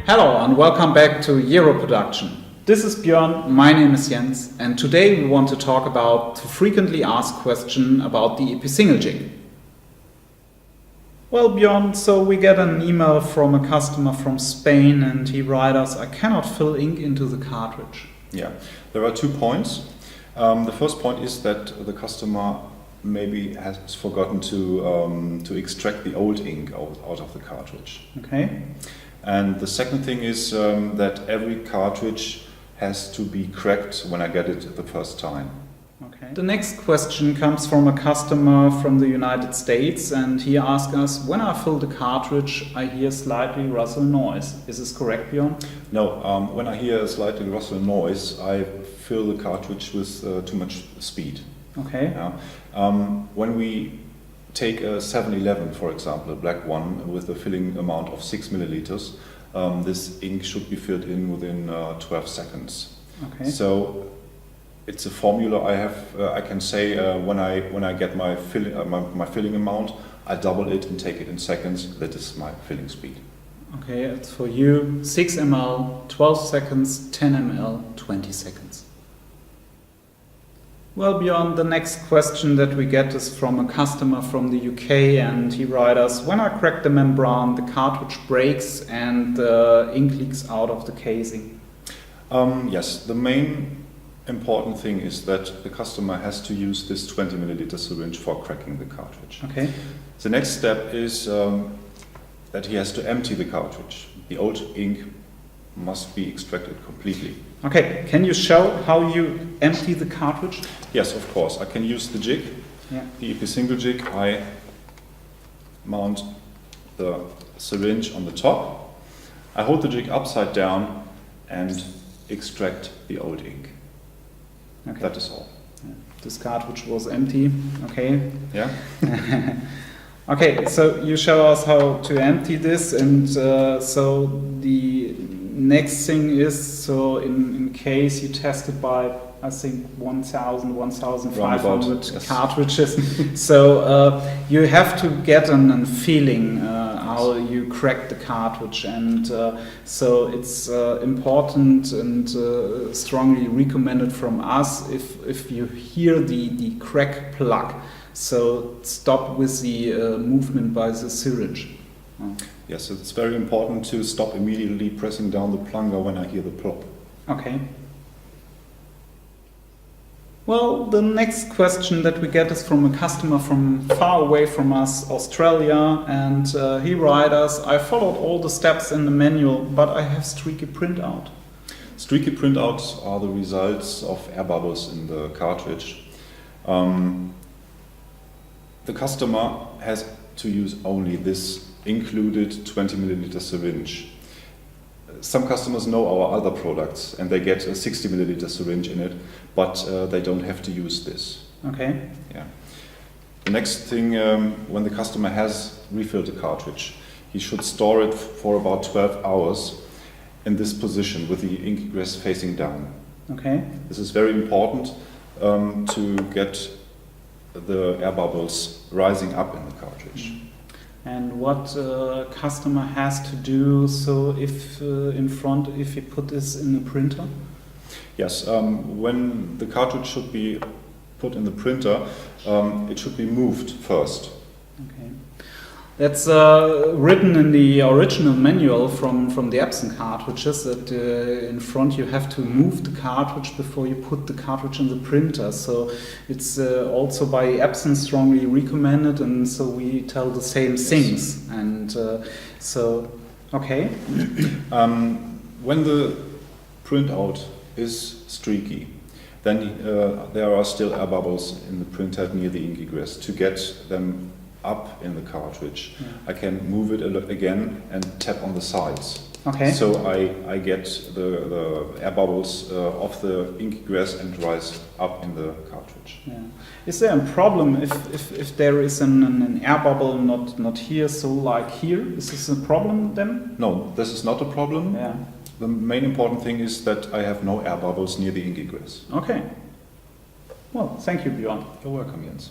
Hello and welcome back to Euro Production. This is Björn, my name is Jens, and today we want to talk about the frequently asked question about the EP Single Jig. Well, Björn, so we get an email from a customer from Spain and he writes us, I cannot fill ink into the cartridge. Yeah, there are 2 points. The first point is that the customer maybe has forgotten to extract the old ink out of the cartridge. Okay. And the second thing is that every cartridge has to be cracked when I get it the first time. Okay. The next question comes from a customer from the United States and he asks us, when I fill the cartridge I hear slightly rustle noise. Is this correct, Björn? No, when I hear a slightly rustle noise I fill the cartridge with too much speed. Okay. Yeah. When we take a 711, for example, a black one with a filling amount of 6 milliliters, this ink should be filled in within 12 seconds. Okay. So it's a formula I have. I can say when I get my filling amount, I double it and take it in seconds. That is my filling speed. Okay, it's for you 6 ml, 12 seconds, 10 ml, 20 seconds. Well, Björn, the next question that we get is from a customer from the UK and he writes us, when I crack the membrane, the cartridge breaks and the ink leaks out of the casing. Yes, the main important thing is that the customer has to use this 20 milliliter syringe for cracking the cartridge. Okay. The next step is that he has to empty the cartridge. The old ink must be extracted completely. Okay, can you show how you empty the cartridge? Yes, of course. I can use the jig, the EP Single Jig. I mount the syringe on the top. I hold the jig upside down and extract the old ink. Okay. That is all. Yeah. This cartridge was empty. Okay. Yeah. Okay, so you show us how to empty this, and so the next thing is, so in case you test it by, I think 1,500 yes. cartridges, so you have to get a feeling how you crack the cartridge, and so it's important and strongly recommended from us if you hear the crack plug. So stop with the movement by the syringe. Yes, it's very important to stop immediately pressing down the plunger when I hear the plop. Okay. Well, the next question that we get is from a customer from far away from us, Australia, and he writes us, I followed all the steps in the manual, but I have streaky printout. Streaky printouts are the results of air bubbles in the cartridge. The customer has to use only this included 20 milliliter syringe. Some customers know our other products and they get a 60 milliliter syringe in it, but they don't have to use this. Okay. Yeah. The next thing, when the customer has refilled the cartridge, he should store it for about 12 hours in this position with the ink egress facing down. Okay. This is very important to get the air bubbles rising up in the cartridge. And what customer has to do, so if if you put this in the printer? Yes, when the cartridge should be put in the printer, it should be moved first. Okay. That's written in the original manual from the Epson cartridges that in front you have to move the cartridge before you put the cartridge in the printer. So it's also by Epson strongly recommended, and so we tell the same things. And so, okay. When the printout is streaky, then there are still air bubbles in the printhead near the ink egress. To get them up in the cartridge, I can move it again and tap on the sides. Okay. So I get the air bubbles off the ink egress and rise up in the cartridge. Yeah. Is there a problem if there is an air bubble not here, so like here? Is this a problem then? No, this is not a problem. Yeah. The main important thing is that I have no air bubbles near the ink egress. Okay. Well, thank you, Björn. You're welcome, Jens.